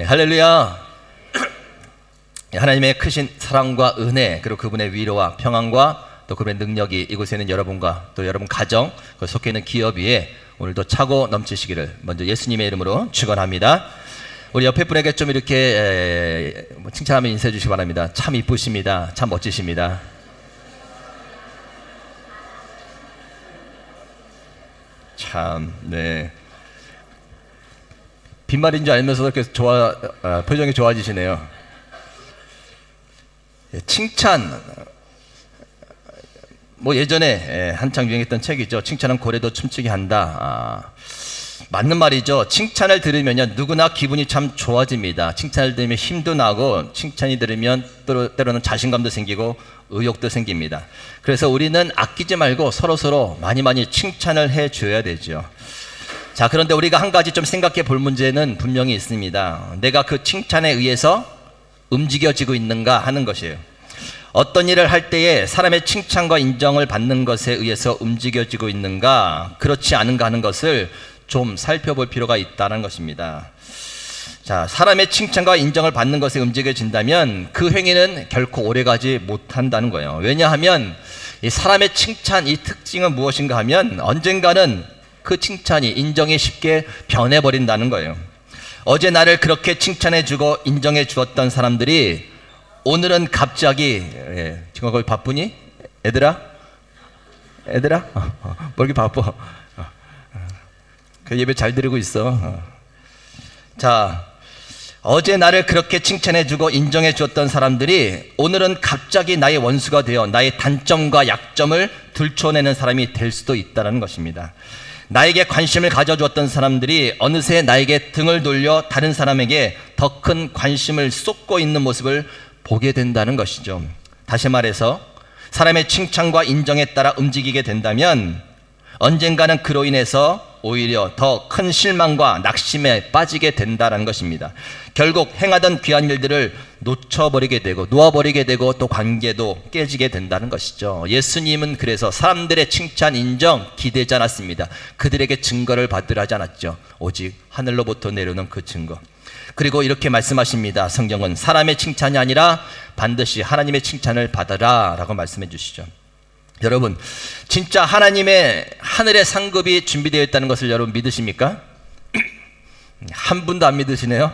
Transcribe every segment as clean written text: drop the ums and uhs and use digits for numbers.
할렐루야. 하나님의 크신 사랑과 은혜, 그리고 그분의 위로와 평안과 또 그분의 능력이 이곳에 있는 여러분과 또 여러분 가정, 속해 있는 기업 위에 오늘도 차고 넘치시기를 먼저 예수님의 이름으로 축원합니다. 우리 옆에 분에게 좀 이렇게 칭찬하며 인사해 주시기 바랍니다. 참 이쁘십니다. 참 멋지십니다. 참, 네. 빈말인 줄 알면서도 이렇게 표정이 좋아지시네요. 칭찬, 예전에 한창 유행했던 책이죠. 칭찬은 고래도 춤추게 한다. 맞는 말이죠. 칭찬을 들으면요, 누구나 기분이 참 좋아집니다. 칭찬을 들으면 힘도 나고, 칭찬이 들으면 때로는 자신감도 생기고 의욕도 생깁니다. 그래서 우리는 아끼지 말고 서로서로 많이 칭찬을 해줘야 되죠. 자, 그런데 우리가 한 가지 좀 생각해 볼 문제는 분명히 있습니다. 내가 그 칭찬에 의해서 움직여지고 있는가 하는 것이에요. 어떤 일을 할 때에 사람의 칭찬과 인정을 받는 것에 의해서 움직여지고 있는가, 그렇지 않은가 하는 것을 좀 살펴볼 필요가 있다는 것입니다. 자, 사람의 칭찬과 인정을 받는 것에 움직여진다면 그 행위는 결코 오래가지 못한다는 거예요. 왜냐하면 이 사람의 칭찬, 이 특징은 무엇인가 하면 언젠가는 그 칭찬이, 인정이 쉽게 변해버린다는 거예요. 어제 나를 그렇게 칭찬해주고 인정해 주었던 사람들이 오늘은 갑자기, 지금 거기 바쁘니? 애들아? 뭐 이렇게 바빠? 그 예배 잘 드리고 있어. 자, 어제 나를 그렇게 칭찬해주고 인정해 주었던 사람들이 오늘은 갑자기 나의 원수가 되어 나의 단점과 약점을 들춰내는 사람이 될 수도 있다는 것입니다. 나에게 관심을 가져주었던 사람들이 어느새 나에게 등을 돌려 다른 사람에게 더 큰 관심을 쏟고 있는 모습을 보게 된다는 것이죠. 다시 말해서 사람의 칭찬과 인정에 따라 움직이게 된다면 언젠가는 그로 인해서 오히려 더 큰 실망과 낙심에 빠지게 된다는 것입니다. 결국 행하던 귀한 일들을 놓쳐버리게 되고 놓아버리게 되고 또 관계도 깨지게 된다는 것이죠. 예수님은 그래서 사람들의 칭찬, 인정 기대지 않았습니다. 그들에게 증거를 받으라 하지 않았죠. 오직 하늘로부터 내려오는 그 증거. 그리고 이렇게 말씀하십니다. 성경은 사람의 칭찬이 아니라 반드시 하나님의 칭찬을 받아라 라고 말씀해 주시죠. 여러분, 진짜 하나님의 하늘의 상급이 준비되어 있다는 것을 여러분 믿으십니까? 한 분도 안 믿으시네요.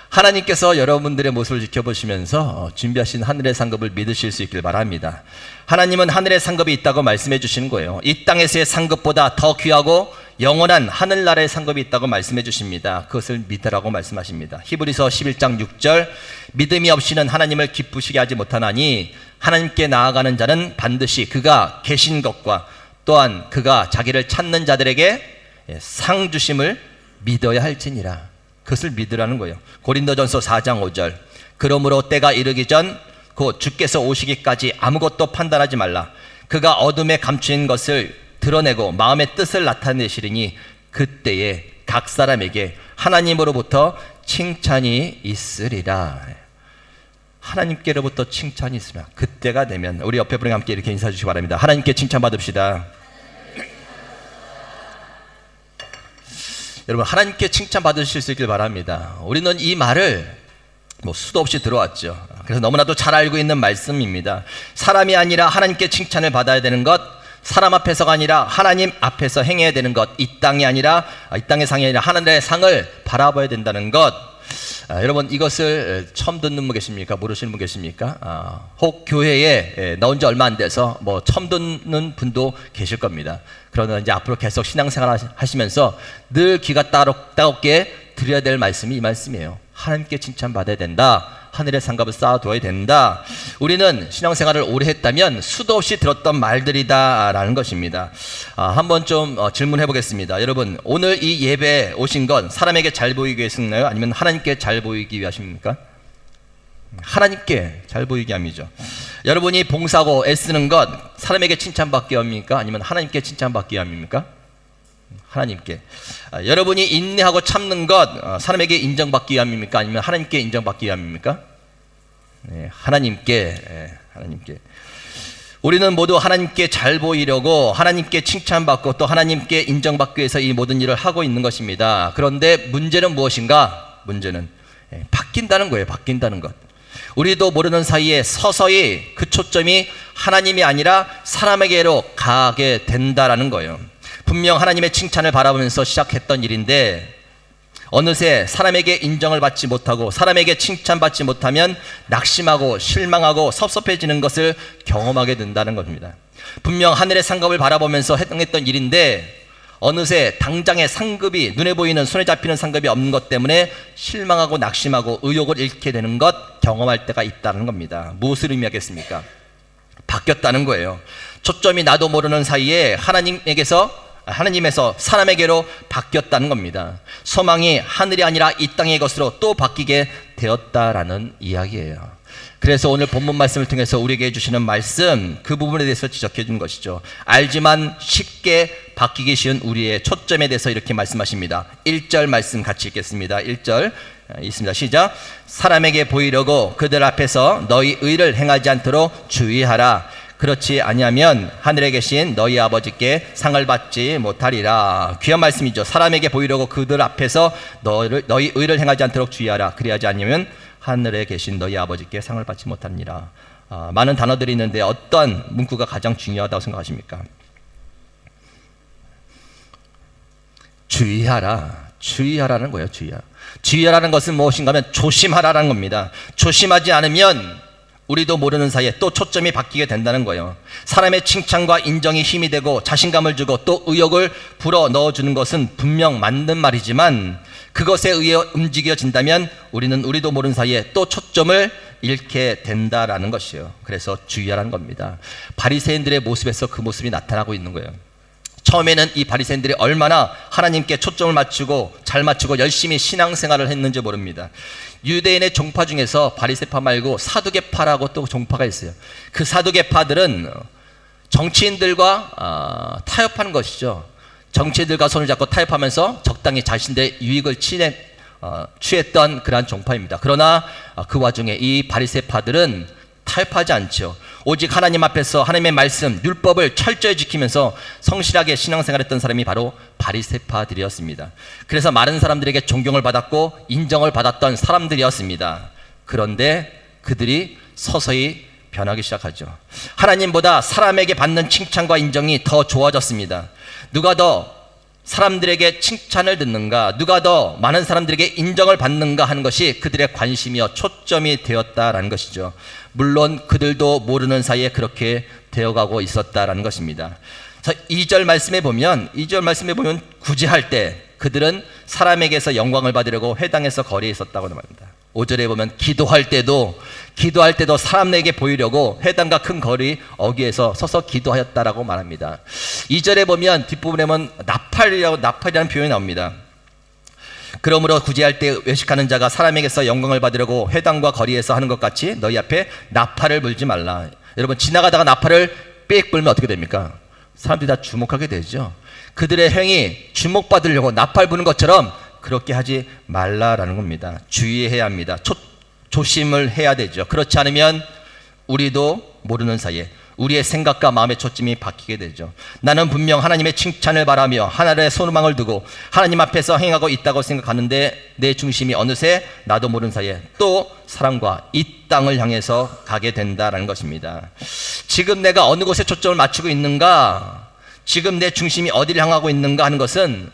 하나님께서 여러분들의 모습을 지켜보시면서 준비하신 하늘의 상급을 믿으실 수 있길 바랍니다. 하나님은 하늘의 상급이 있다고 말씀해 주시는 거예요. 이 땅에서의 상급보다 더 귀하고 영원한 하늘나라의 상급이 있다고 말씀해 주십니다. 그것을 믿으라고 말씀하십니다. 히브리서 11장 6절, 믿음이 없이는 하나님을 기쁘시게 하지 못하나니 하나님께 나아가는 자는 반드시 그가 계신 것과 또한 그가 자기를 찾는 자들에게 상 주심을 믿어야 할지니라. 그것을 믿으라는 거예요. 고린도전서 4장 5절, 그러므로 때가 이르기 전 곧 주께서 오시기까지 아무것도 판단하지 말라. 그가 어둠에 감추인 것을 드러내고 마음의 뜻을 나타내시리니 그때에 각 사람에게 하나님으로부터 칭찬이 있으리라. 하나님께로부터 칭찬이 있으면 그때가 되면 우리 옆에 분과 함께 이렇게 인사해 주시기 바랍니다. 하나님께 칭찬 받읍시다. 여러분, 하나님께 칭찬 받으실 수 있길 바랍니다. 우리는 이 말을 수도 없이 들어왔죠. 그래서 너무나도 잘 알고 있는 말씀입니다. 사람이 아니라 하나님께 칭찬을 받아야 되는 것, 사람 앞에서가 아니라 하나님 앞에서 행해야 되는 것, 이 땅이 아니라 이 땅의 상이 아니라 하늘의 상을 바라봐야 된다는 것. 여러분, 이것을 처음 듣는 분 계십니까? 모르시는 분 계십니까? 혹 교회에 나온 지 얼마 안 돼서 처음 듣는 분도 계실 겁니다. 그러나 이제 앞으로 계속 신앙생활 하시면서 늘 귀가 따갑게 들어야 될 말씀이 이 말씀이에요. 하나님께 칭찬받아야 된다. 하늘의 상급을 쌓아둬야 된다. 우리는 신앙생활을 오래 했다면 수도 없이 들었던 말들이다 라는 것입니다. 한번 좀 질문해 보겠습니다. 여러분, 오늘 이 예배에 오신 건 사람에게 잘 보이기 위해서인가요? 아니면 하나님께 잘 보이기 위하십니까? 하나님께 잘 보이기 위함이죠. 여러분이 봉사하고 애쓰는 것 사람에게 칭찬받기 위함입니까? 아니면 하나님께 칭찬받기 위함입니까? 하나님께. 여러분이 인내하고 참는 것 사람에게 인정받기 위함입니까? 아니면 하나님께 인정받기 위함입니까? 네, 하나님께. 하나님께. 우리는 모두 하나님께 잘 보이려고 하나님께 칭찬받고 또 하나님께 인정받기 위해서 이 모든 일을 하고 있는 것입니다. 그런데 문제는 무엇인가? 문제는 바뀐다는 거예요. 바뀐다는 것. 우리도 모르는 사이에 서서히 그 초점이 하나님이 아니라 사람에게로 가게 된다라는 거예요. 분명 하나님의 칭찬을 바라보면서 시작했던 일인데 어느새 사람에게 인정을 받지 못하고 사람에게 칭찬받지 못하면 낙심하고 실망하고 섭섭해지는 것을 경험하게 된다는 겁니다. 분명 하늘의 상급을 바라보면서 했던 일인데 어느새 당장의 상급이, 눈에 보이는 손에 잡히는 상급이 없는 것 때문에 실망하고 낙심하고 의욕을 잃게 되는 것, 경험할 때가 있다는 겁니다. 무엇을 의미하겠습니까? 바뀌었다는 거예요. 초점이 나도 모르는 사이에 하나님에서 사람에게로 바뀌었다는 겁니다. 소망이 하늘이 아니라 이 땅의 것으로 또 바뀌게 되었다라는 이야기예요. 그래서 오늘 본문 말씀을 통해서 우리에게 해주시는 말씀, 그 부분에 대해서 지적해 준 것이죠. 알지만 쉽게 바뀌기 쉬운 우리의 초점에 대해서 이렇게 말씀하십니다. 1절 말씀 같이 읽겠습니다. 1절 있습니다. 시작. 사람에게 보이려고 그들 앞에서 너희 의를 행하지 않도록 주의하라. 그렇지 아니하면 하늘에 계신 너희 아버지께 상을 받지 못하리라. 귀한 말씀이죠. 사람에게 보이려고 그들 앞에서 너희 의를 행하지 않도록 주의하라. 그리하지 않으면 하늘에 계신 너희 아버지께 상을 받지 못하니라. 많은 단어들이 있는데 어떤 문구가 가장 중요하다고 생각하십니까? 주의하라. 주의하라는 거예요. 주의하라는 것은 무엇인가 하면 조심하라는 겁니다. 조심하지 않으면 우리도 모르는 사이에 또 초점이 바뀌게 된다는 거예요. 사람의 칭찬과 인정이 힘이 되고 자신감을 주고 또 의욕을 불어 넣어주는 것은 분명 맞는 말이지만 그것에 의해 움직여진다면 우리도 모르는 사이에 또 초점을 잃게 된다라는 것이에요. 그래서 주의하라는 겁니다. 바리새인들의 모습에서 그 모습이 나타나고 있는 거예요. 처음에는 이 바리새인들이 얼마나 하나님께 초점을 맞추고 잘 맞추고 열심히 신앙생활을 했는지 모릅니다. 유대인의 종파 중에서 바리새파 말고 사두개파라고 또 종파가 있어요. 그 사두개파들은 정치인들과 타협하는 것이죠. 정치인들과 손을 잡고 타협하면서 적당히 자신들의 유익을 취했던 그러한 종파입니다. 그러나 그 와중에 이 바리새파들은 타협하지 않죠. 오직 하나님 앞에서 하나님의 말씀, 율법을 철저히 지키면서 성실하게 신앙생활했던 사람이 바로 바리새파들이었습니다. 그래서 많은 사람들에게 존경을 받았고 인정을 받았던 사람들이었습니다. 그런데 그들이 서서히 변하기 시작하죠. 하나님보다 사람에게 받는 칭찬과 인정이 더 좋아졌습니다. 누가 더 사람들에게 칭찬을 듣는가, 누가 더 많은 사람들에게 인정을 받는가 하는 것이 그들의 관심이요 초점이 되었다라는 것이죠. 물론 그들도 모르는 사이에 그렇게 되어가고 있었다라는 것입니다. 2절 말씀에 보면 구제할 때 그들은 사람에게서 영광을 받으려고 회당에서 거리에 있었다고 말합니다. 5절에 보면 기도할 때도 사람에게 보이려고 회당과 큰 거리 어귀에서 서서 기도하였다라고 말합니다. 2절에 보면 뒷부분에 보면 나팔이라는 표현이 나옵니다. 그러므로 구제할 때 외식하는 자가 사람에게서 영광을 받으려고 회당과 거리에서 하는 것 같이 너희 앞에 나팔을 불지 말라. 여러분, 지나가다가 나팔을 삑 불면 어떻게 됩니까? 사람들이 다 주목하게 되죠. 그들의 행위 주목받으려고 나팔 부는 것처럼 그렇게 하지 말라라는 겁니다. 주의해야 합니다. 조심을 해야 되죠. 그렇지 않으면 우리도 모르는 사이에 우리의 생각과 마음의 초점이 바뀌게 되죠. 나는 분명 하나님의 칭찬을 바라며 하늘의 소망을 두고 하나님 앞에서 행하고 있다고 생각하는데 내 중심이 어느새 나도 모르는 사이에 또 사람과 이 땅을 향해서 가게 된다는 것입니다. 지금 내가 어느 곳에 초점을 맞추고 있는가, 지금 내 중심이 어디를 향하고 있는가 하는 것은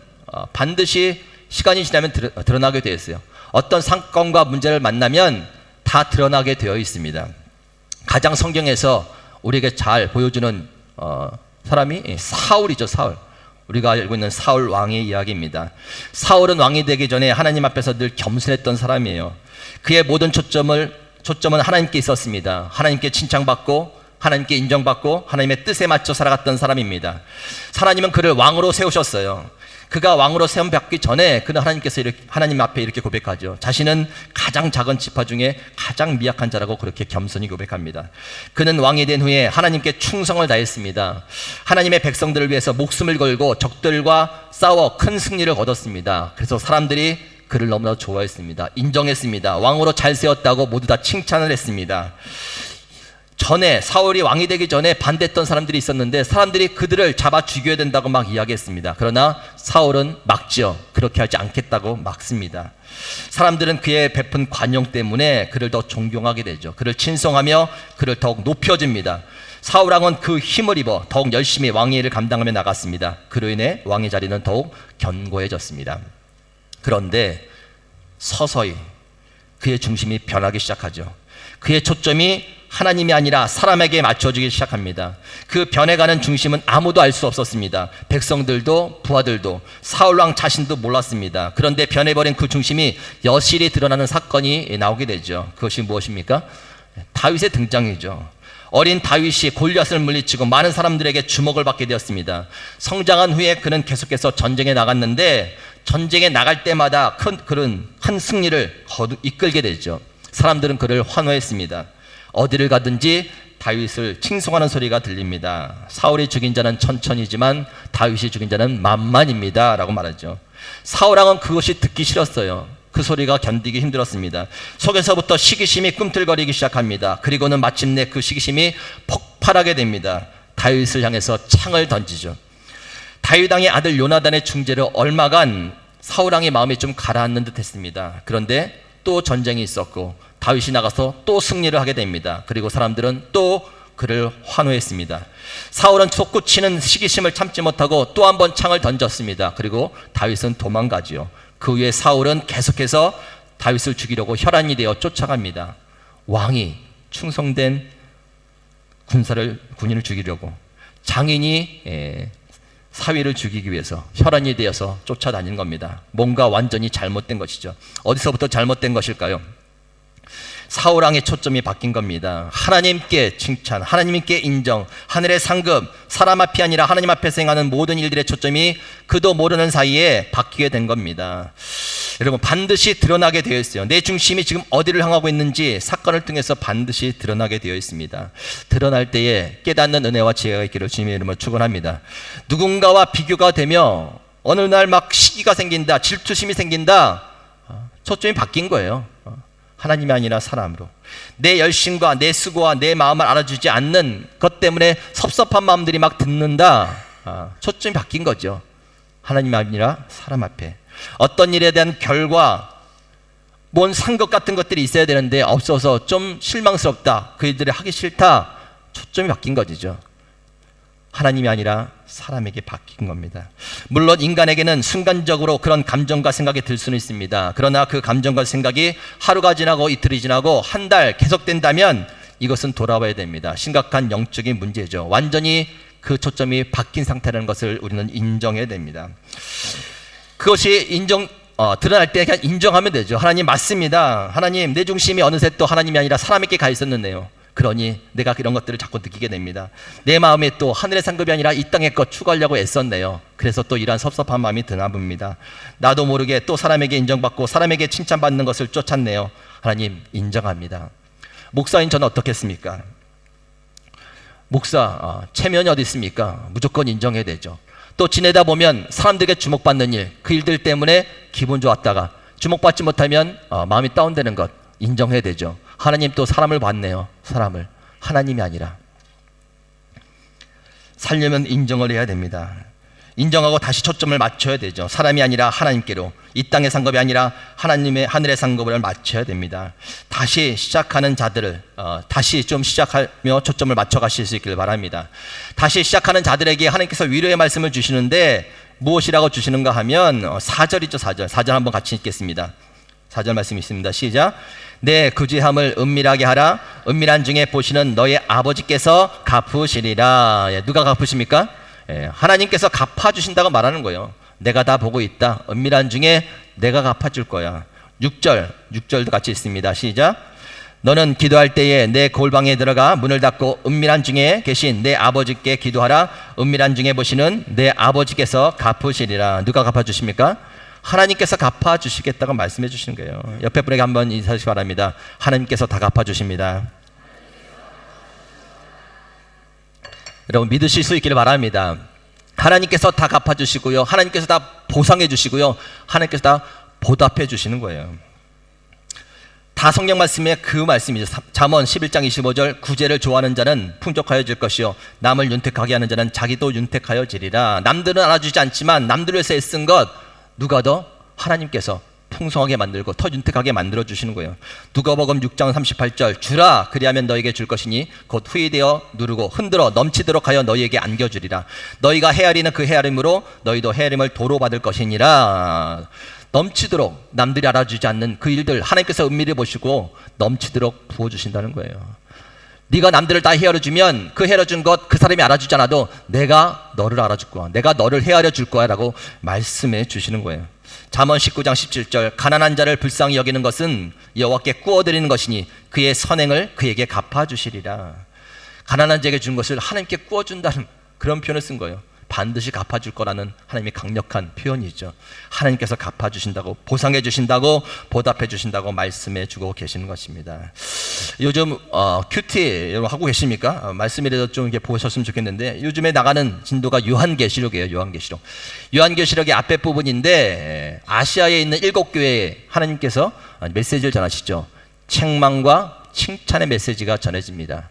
반드시 시간이 지나면 드러나게 되어 있어요. 어떤 사건과 문제를 만나면 다 드러나게 되어 있습니다. 가장 성경에서 우리에게 잘 보여주는 사람이 사울이죠. 사울. 우리가 알고 있는 사울 왕의 이야기입니다. 사울은 왕이 되기 전에 하나님 앞에서 늘 겸손했던 사람이에요. 그의 모든 초점은 하나님께 있었습니다. 하나님께 칭찬받고 하나님께 인정받고 하나님의 뜻에 맞춰 살아갔던 사람입니다. 하나님은 그를 왕으로 세우셨어요. 그가 왕으로 세움 받기 전에 그는 하나님 앞에 이렇게 고백하죠. 자신은 가장 작은 지파 중에 가장 미약한 자라고 그렇게 겸손히 고백합니다. 그는 왕이 된 후에 하나님께 충성을 다했습니다. 하나님의 백성들을 위해서 목숨을 걸고 적들과 싸워 큰 승리를 거뒀습니다. 그래서 사람들이 그를 너무나 좋아했습니다. 인정했습니다. 왕으로 잘 세웠다고 모두 다 칭찬을 했습니다. 전에 사울이 왕이 되기 전에 반대했던 사람들이 있었는데 사람들이 그들을 잡아 죽여야 된다고 막 이야기했습니다. 그러나 사울은 막지요. 그렇게 하지 않겠다고 막습니다. 사람들은 그의 베푼 관용 때문에 그를 더 존경하게 되죠. 그를 친송하며 그를 더욱 높여줍니다. 사울왕은 그 힘을 입어 더욱 열심히 왕의 일을 감당하며 나갔습니다. 그로 인해 왕의 자리는 더욱 견고해졌습니다. 그런데 서서히 그의 중심이 변하기 시작하죠. 그의 초점이 하나님이 아니라 사람에게 맞춰지기 시작합니다. 그 변해가는 중심은 아무도 알 수 없었습니다. 백성들도 부하들도 사울왕 자신도 몰랐습니다. 그런데 변해버린 그 중심이 여실히 드러나는 사건이 나오게 되죠. 그것이 무엇입니까? 다윗의 등장이죠. 어린 다윗이 골리앗을 물리치고 많은 사람들에게 주목을 받게 되었습니다. 성장한 후에 그는 계속해서 전쟁에 나갔는데 전쟁에 나갈 때마다 큰 승리를 이끌게 되죠. 사람들은 그를 환호했습니다. 어디를 가든지 다윗을 칭송하는 소리가 들립니다. 사울이 죽인 자는 천천이지만 다윗이 죽인 자는 만만입니다 라고 말하죠. 사울왕은 그것이 듣기 싫었어요. 그 소리가 견디기 힘들었습니다. 속에서부터 시기심이 꿈틀거리기 시작합니다. 그리고는 마침내 그 시기심이 폭발하게 됩니다. 다윗을 향해서 창을 던지죠. 다윗 왕의 아들 요나단의 중재로 얼마간 사울왕의 마음이 좀 가라앉는 듯 했습니다. 그런데 또 전쟁이 있었고 다윗이 나가서 또 승리를 하게 됩니다. 그리고 사람들은 또 그를 환호했습니다. 사울은 솟구치는 시기심을 참지 못하고 또 한 번 창을 던졌습니다. 그리고 다윗은 도망가지요. 그 후에 사울은 계속해서 다윗을 죽이려고 혈안이 되어 쫓아갑니다. 왕이 충성된 군인을 죽이려고, 장인이 사위를 죽이기 위해서 혈안이 되어서 쫓아다니는 겁니다. 뭔가 완전히 잘못된 것이죠. 어디서부터 잘못된 것일까요? 사울왕의 초점이 바뀐 겁니다. 하나님께 칭찬, 하나님께 인정, 하늘의 상급, 사람 앞이 아니라 하나님 앞에서 행하는 모든 일들의 초점이 그도 모르는 사이에 바뀌게 된 겁니다. 여러분, 반드시 드러나게 되어 있어요. 내 중심이 지금 어디를 향하고 있는지 사건을 통해서 반드시 드러나게 되어 있습니다. 드러날 때에 깨닫는 은혜와 지혜가 있기를 주님의 이름으로 축원합니다. 누군가와 비교가 되며 어느 날 막 시기가 생긴다, 질투심이 생긴다, 초점이 바뀐 거예요. 하나님이 아니라 사람으로. 내 열심과 내 수고와 내 마음을 알아주지 않는 것 때문에 섭섭한 마음들이 막 듣는다. 초점이 바뀐 거죠. 하나님이 아니라 사람 앞에. 어떤 일에 대한 결과, 뭔 상급 같은 것들이 있어야 되는데 없어서 좀 실망스럽다, 그 일들을 하기 싫다. 초점이 바뀐 거죠. 하나님이 아니라 사람에게 바뀐 겁니다. 물론 인간에게는 순간적으로 그런 감정과 생각이 들 수는 있습니다. 그러나 그 감정과 생각이 하루가 지나고 이틀이 지나고 한 달 계속된다면 이것은 돌아와야 됩니다. 심각한 영적인 문제죠. 완전히 그 초점이 바뀐 상태라는 것을 우리는 인정해야 됩니다. 그것이 드러날 때 그냥 인정하면 되죠. 하나님 맞습니다. 하나님, 내 중심이 어느새 또 하나님이 아니라 사람에게 가 있었는데요. 그러니 내가 이런 것들을 자꾸 느끼게 됩니다. 내 마음에 또 하늘의 상급이 아니라 이 땅의 것 추구하려고 애썼네요. 그래서 또 이러한 섭섭한 마음이 드나 봅니다. 나도 모르게 또 사람에게 인정받고 사람에게 칭찬받는 것을 쫓았네요. 하나님, 인정합니다. 목사인 저는 어떻겠습니까? 목사, 체면이 어디 있습니까? 무조건 인정해야 되죠. 또 지내다 보면 사람들에게 주목받는 일, 그 일들 때문에 기분 좋았다가 주목받지 못하면 마음이 다운되는 것 인정해야 되죠. 하나님 또 사람을 봤네요. 사람을. 하나님이 아니라. 살려면 인정을 해야 됩니다. 인정하고 다시 초점을 맞춰야 되죠. 사람이 아니라 하나님께로, 이 땅의 상급이 아니라 하나님의 하늘의 상급을 맞춰야 됩니다. 다시 시작하는 자들을 다시 좀 시작하며 초점을 맞춰 가실 수 있기를 바랍니다. 다시 시작하는 자들에게 하나님께서 위로의 말씀을 주시는데 무엇이라고 주시는가 하면 4절이죠. 4절 한번 같이 읽겠습니다. 4절 말씀이 있습니다. 시작. 내 구제함을 은밀하게 하라. 은밀한 중에 보시는 너의 아버지께서 갚으시리라. 누가 갚으십니까? 하나님께서 갚아주신다고 말하는 거예요. 내가 다 보고 있다. 은밀한 중에 내가 갚아줄 거야. 6절도 같이 있습니다. 시작. 너는 기도할 때에 내 골방에 들어가 문을 닫고 은밀한 중에 계신 내 아버지께 기도하라. 은밀한 중에 보시는 내 아버지께서 갚으시리라. 누가 갚아주십니까? 하나님께서 갚아주시겠다고 말씀해 주시는 거예요. 옆에 분에게 한번 인사하시기 바랍니다. 하나님께서 다 갚아주십니다. 여러분, 믿으실 수 있기를 바랍니다. 하나님께서 다 갚아주시고요, 하나님께서 다 보상해 주시고요, 하나님께서 다 보답해 주시는 거예요. 다 성경 말씀에 그 말씀이죠. 잠언 11장 25절 구제를 좋아하는 자는 풍족하여질 것이요 남을 윤택하게 하는 자는 자기도 윤택하여지리라. 남들은 알아주지 않지만 남들을 위해서 애쓴 것 누가 더? 하나님께서 풍성하게 만들고 더 윤택하게 만들어 주시는 거예요. 누가복음 6장 38절 주라 그리하면 너에게 줄 것이니 곧 후이되어 누르고 흔들어 넘치도록 하여 너희에게 안겨주리라. 너희가 헤아리는 그 헤아림으로 너희도 헤아림을 도로 받을 것이니라. 넘치도록 남들이 알아주지 않는 그 일들 하나님께서 은밀히 보시고 넘치도록 부어주신다는 거예요. 네가 남들을 다 헤아려주면 그 헤아려준 것 그 사람이 알아주지 않아도 내가 너를 알아줄 거야, 내가 너를 헤아려 줄 거야 라고 말씀해 주시는 거예요. 잠언 19장 17절 가난한 자를 불쌍히 여기는 것은 여호와께 구워드리는 것이니 그의 선행을 그에게 갚아주시리라. 가난한 자에게 준 것을 하나님께 구워준다는 그런 표현을 쓴 거예요. 반드시 갚아줄 거라는 하나님의 강력한 표현이죠. 하나님께서 갚아주신다고, 보상해 주신다고, 보답해 주신다고 말씀해 주고 계시는 것입니다. 요즘 큐티 여러분 하고 계십니까? 말씀이라도 좀 이렇게 보셨으면 좋겠는데 요즘에 나가는 진도가 요한계시록이에요. 요한계시록. 요한계시록의 앞에 부분인데 아시아에 있는 7교회에 하나님께서 메시지를 전하시죠. 책망과 칭찬의 메시지가 전해집니다.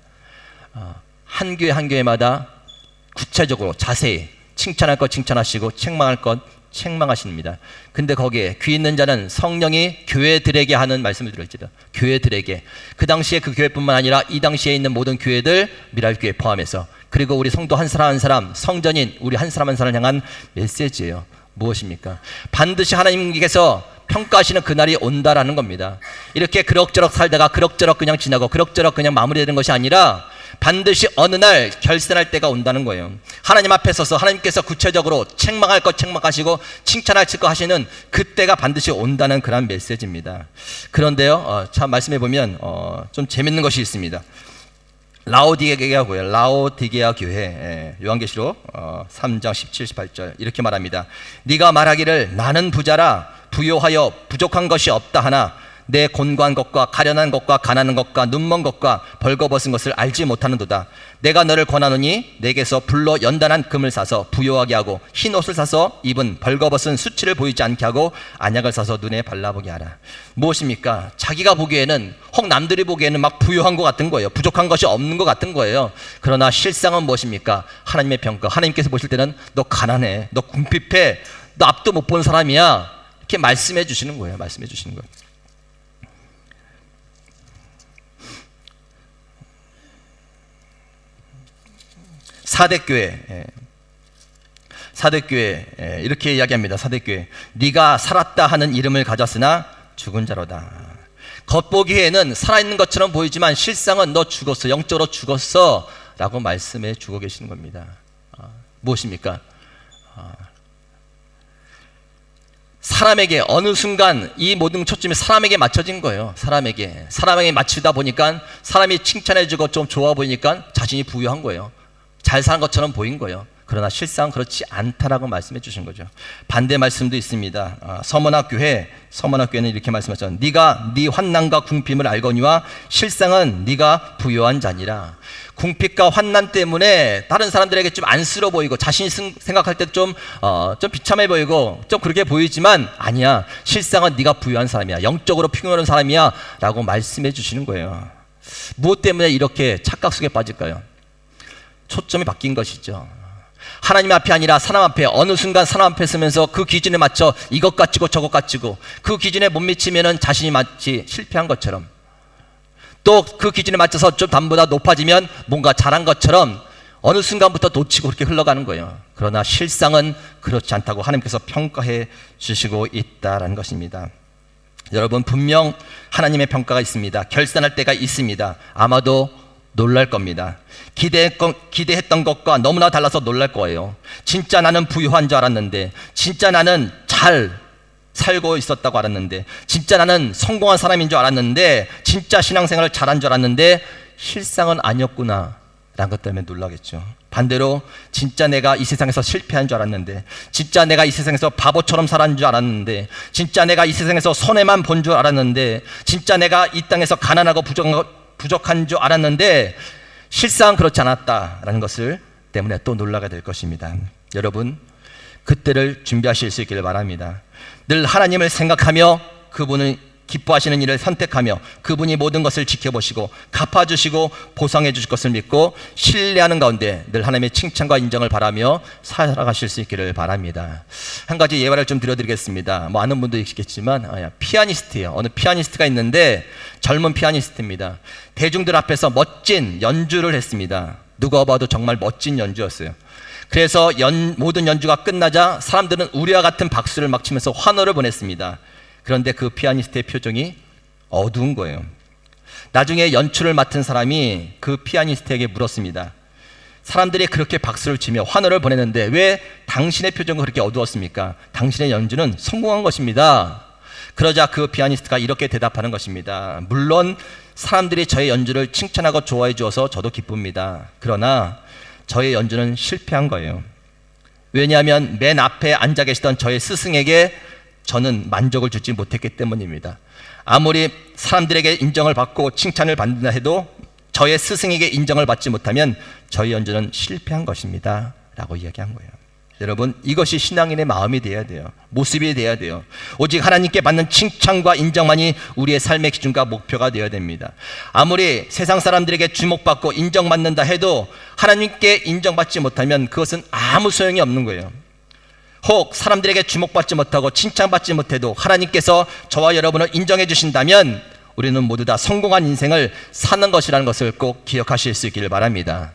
한 교회 한 교회마다 구체적으로 자세히 칭찬할 것 칭찬하시고 책망할 것 책망하십니다. 근데 거기에 귀 있는 자는 성령이 교회들에게 하는 말씀을 들을지다. 교회들에게. 그 당시에 그 교회뿐만 아니라 이 당시에 있는 모든 교회들, 미랄교회 포함해서, 그리고 우리 성도 한 사람 한 사람, 성전인 우리 한 사람 한 사람을 향한 메시지예요. 무엇입니까? 반드시 하나님께서 평가하시는 그날이 온다라는 겁니다. 이렇게 그럭저럭 살다가 그럭저럭 그냥 지나고 그럭저럭 그냥 마무리되는 것이 아니라 반드시 어느 날 결산할 때가 온다는 거예요. 하나님 앞에 서서 하나님께서 구체적으로 책망할 것 책망하시고 칭찬할 것 하시는 그때가 반드시 온다는 그런 메시지입니다. 그런데요, 참 말씀해 보면 좀 재밌는 것이 있습니다. 라오디게아 교회, 라오디게아 교회, 요한계시록 3장 17, 18절 이렇게 말합니다. 네가 말하기를 나는 부자라 부요하여 부족한 것이 없다 하나 내 곤고한 것과 가련한 것과 가난한 것과 눈먼 것과 벌거벗은 것을 알지 못하는도다. 내가 너를 권하노니 내게서 불로 연단한 금을 사서 부요하게 하고 흰 옷을 사서 입은 벌거벗은 수치를 보이지 않게 하고 안약을 사서 눈에 발라보게 하라. 무엇입니까? 자기가 보기에는 혹 남들이 보기에는 막 부요한 것 같은 거예요. 부족한 것이 없는 것 같은 거예요. 그러나 실상은 무엇입니까? 하나님의 평가. 하나님께서 보실 때는 너 가난해, 너 궁핍해, 너 앞도 못 본 사람이야, 이렇게 말씀해 주시는 거예요. 말씀해 주시는 거예요. 사대교회 이렇게 이야기합니다. 사대교회 네가 살았다 하는 이름을 가졌으나 죽은 자로다. 겉보기에는 살아있는 것처럼 보이지만 실상은 너 죽었어, 영적으로 죽었어 라고 말씀해 주고 계시는 겁니다. 무엇입니까? 사람에게 어느 순간 이 모든 초점이 사람에게 맞춰진 거예요. 사람에게 맞추다 보니까 사람이 칭찬해주고 좀 좋아 보이니까 자신이 부유한 거예요. 잘 사는 것처럼 보인 거예요. 그러나 실상 그렇지 않다라고 말씀해 주신 거죠. 반대 말씀도 있습니다. 서문학교회는 이렇게 말씀하셨죠. 네가 네 환난과 궁핍을 알거니와 실상은 네가 부요한 자니라. 궁핍과 환난 때문에 다른 사람들에게 좀 안쓰러워 보이고 자신이 생각할 때 좀 비참해 보이고 좀 그렇게 보이지만 아니야. 실상은 네가 부유한 사람이야. 영적으로 풍요로운 사람이야 라고 말씀해 주시는 거예요. 무엇 때문에 이렇게 착각 속에 빠질까요? 초점이 바뀐 것이죠. 하나님 앞이 아니라 사람 앞에, 어느 순간 사람 앞에 서면서 그 기준에 맞춰 이것 가지고 저것 가지고 그 기준에 못 미치면은 자신이 마치 실패한 것처럼, 또 그 기준에 맞춰서 좀 남보다 높아지면 뭔가 잘한 것처럼 어느 순간부터 놓치고 그렇게 흘러가는 거예요. 그러나 실상은 그렇지 않다고 하나님께서 평가해 주시고 있다라는 것입니다. 여러분, 분명 하나님의 평가가 있습니다. 결산할 때가 있습니다. 아마도 놀랄 겁니다. 기대했던 것과 너무나 달라서 놀랄 거예요. 진짜 나는 부유한 줄 알았는데, 진짜 나는 잘 살고 있었다고 알았는데, 진짜 나는 성공한 사람인 줄 알았는데, 진짜 신앙생활을 잘한 줄 알았는데 실상은 아니었구나 라는 것 때문에 놀라겠죠. 반대로 진짜 내가 이 세상에서 실패한 줄 알았는데, 진짜 내가 이 세상에서 바보처럼 살았는 줄 알았는데, 진짜 내가 이 세상에서 손해만 본 줄 알았는데, 진짜 내가 이 땅에서 가난하고 부족한 줄 알았는데 실상 그렇지 않았다라는 것을 때문에 또 놀라게 될 것입니다. 여러분, 그때를 준비하실 수 있기를 바랍니다. 늘 하나님을 생각하며 그분을 기뻐하시는 일을 선택하며 그분이 모든 것을 지켜보시고 갚아주시고 보상해 주실 것을 믿고 신뢰하는 가운데 늘 하나님의 칭찬과 인정을 바라며 살아가실 수 있기를 바랍니다. 한 가지 예화를 좀 드려드리겠습니다. 뭐 아는 분도 있겠지만 피아니스트예요. 어느 피아니스트가 있는데 젊은 피아니스트입니다. 대중들 앞에서 멋진 연주를 했습니다. 누가 봐도 정말 멋진 연주였어요. 그래서 모든 연주가 끝나자 사람들은 우리와 같은 박수를 막 치면서 환호를 보냈습니다. 그런데 그 피아니스트의 표정이 어두운 거예요. 나중에 연출을 맡은 사람이 그 피아니스트에게 물었습니다. 사람들이 그렇게 박수를 치며 환호를 보냈는데 왜 당신의 표정은 그렇게 어두웠습니까? 당신의 연주는 성공한 것입니다. 그러자 그 피아니스트가 이렇게 대답하는 것입니다. 물론 사람들이 저의 연주를 칭찬하고 좋아해 주어서 저도 기쁩니다. 그러나 저의 연주는 실패한 거예요. 왜냐하면 맨 앞에 앉아 계시던 저의 스승에게 저는 만족을 주지 못했기 때문입니다. 아무리 사람들에게 인정을 받고 칭찬을 받는다 해도 저의 스승에게 인정을 받지 못하면 저희 연주는 실패한 것입니다 라고 이야기한 거예요. 여러분, 이것이 신앙인의 마음이 되어야 돼요. 모습이 되어야 돼요. 오직 하나님께 받는 칭찬과 인정만이 우리의 삶의 기준과 목표가 되어야 됩니다. 아무리 세상 사람들에게 주목받고 인정받는다 해도 하나님께 인정받지 못하면 그것은 아무 소용이 없는 거예요. 혹 사람들에게 주목받지 못하고 칭찬받지 못해도 하나님께서 저와 여러분을 인정해 주신다면 우리는 모두 다 성공한 인생을 사는 것이라는 것을 꼭 기억하실 수 있기를 바랍니다.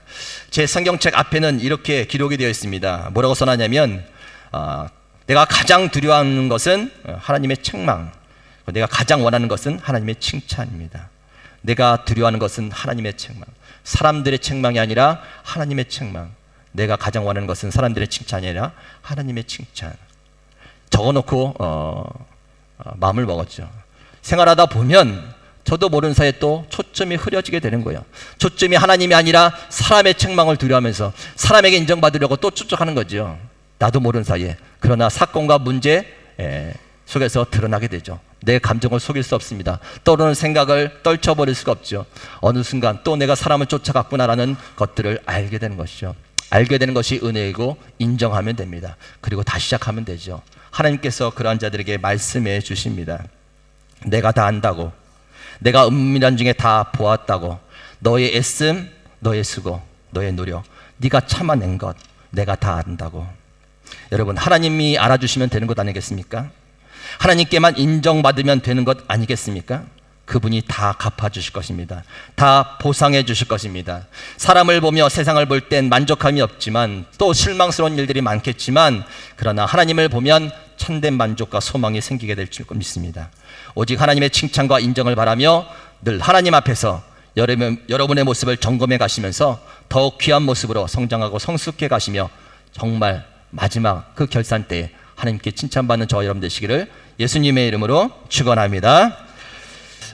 제 성경책 앞에는 이렇게 기록이 되어 있습니다. 뭐라고 써놨냐면 내가 가장 두려워하는 것은 하나님의 책망, 내가 가장 원하는 것은 하나님의 칭찬입니다. 내가 두려워하는 것은 하나님의 책망, 사람들의 책망이 아니라 하나님의 책망. 내가 가장 원하는 것은 사람들의 칭찬이 아니라 하나님의 칭찬. 적어놓고 마음을 먹었죠. 생활하다 보면 저도 모르는 사이에 또 초점이 흐려지게 되는 거예요. 초점이 하나님이 아니라 사람의 책망을 두려워하면서 사람에게 인정받으려고 또 쫓아가는 거죠. 나도 모르는 사이에. 그러나 사건과 문제 속에서 드러나게 되죠. 내 감정을 속일 수 없습니다. 떠오르는 생각을 떨쳐버릴 수가 없죠. 어느 순간 또 내가 사람을 쫓아갔구나라는 것들을 알게 되는 것이죠. 알게 되는 것이 은혜이고 인정하면 됩니다. 그리고 다시 시작하면 되죠. 하나님께서 그러한 자들에게 말씀해 주십니다. 내가 다 안다고, 내가 은밀한 중에 다 보았다고, 너의 애씀, 너의 수고, 너의 노력, 네가 참아낸 것 내가 다 안다고. 여러분, 하나님이 알아주시면 되는 것 아니겠습니까? 하나님께만 인정받으면 되는 것 아니겠습니까? 그분이 다 갚아주실 것입니다. 다 보상해 주실 것입니다. 사람을 보며 세상을 볼 땐 만족함이 없지만 또 실망스러운 일들이 많겠지만 그러나 하나님을 보면 참된 만족과 소망이 생기게 될 줄 믿습니다. 오직 하나님의 칭찬과 인정을 바라며 늘 하나님 앞에서 여러분의 모습을 점검해 가시면서 더욱 귀한 모습으로 성장하고 성숙해 가시며 정말 마지막 그 결산 때에 하나님께 칭찬받는 저와 여러분 되시기를 예수님의 이름으로 축원합니다.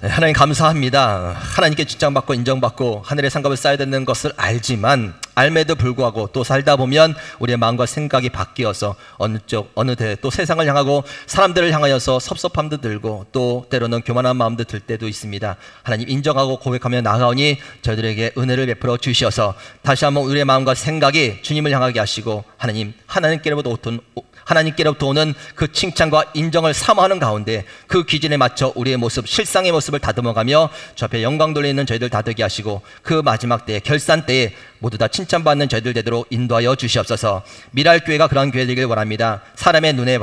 하나님 감사합니다. 하나님께 칭찬받고 인정받고 하늘의 상급을 쌓아야 되는 것을 알지만 알매도 불구하고 또 살다 보면 우리의 마음과 생각이 바뀌어서 어느 때 또 세상을 향하고 사람들을 향하여서 섭섭함도 들고 또 때로는 교만한 마음도 들 때도 있습니다. 하나님 인정하고 고백하며 나아가오니 저희들에게 은혜를 베풀어 주시어서 다시 한번 우리의 마음과 생각이 주님을 향하게 하시고 하나님께로부터 오는 그 칭찬과 인정을 사모하는 가운데 그 기준에 맞춰 우리의 모습, 실상의 모습을 다듬어가며 저 앞에 영광 돌리는 저희들 다 되게 하시고 그 마지막 때에 결산 때에 모두 다 칭찬받는 저희들 되도록 인도하여 주시옵소서. 미랄교회가 그런 교회 되길 원합니다. 사람의 눈에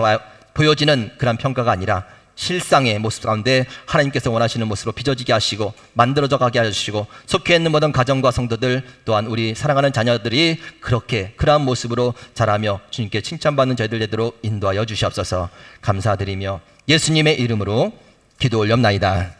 보여지는 그런 평가가 아니라 실상의 모습 가운데 하나님께서 원하시는 모습으로 빚어지게 하시고 만들어져 가게 하시고 속해 있는 모든 가정과 성도들 또한 우리 사랑하는 자녀들이 그러한 모습으로 자라며 주님께 칭찬받는 저희들 되도록 인도하여 주시옵소서. 감사드리며 예수님의 이름으로 기도 올렵나이다.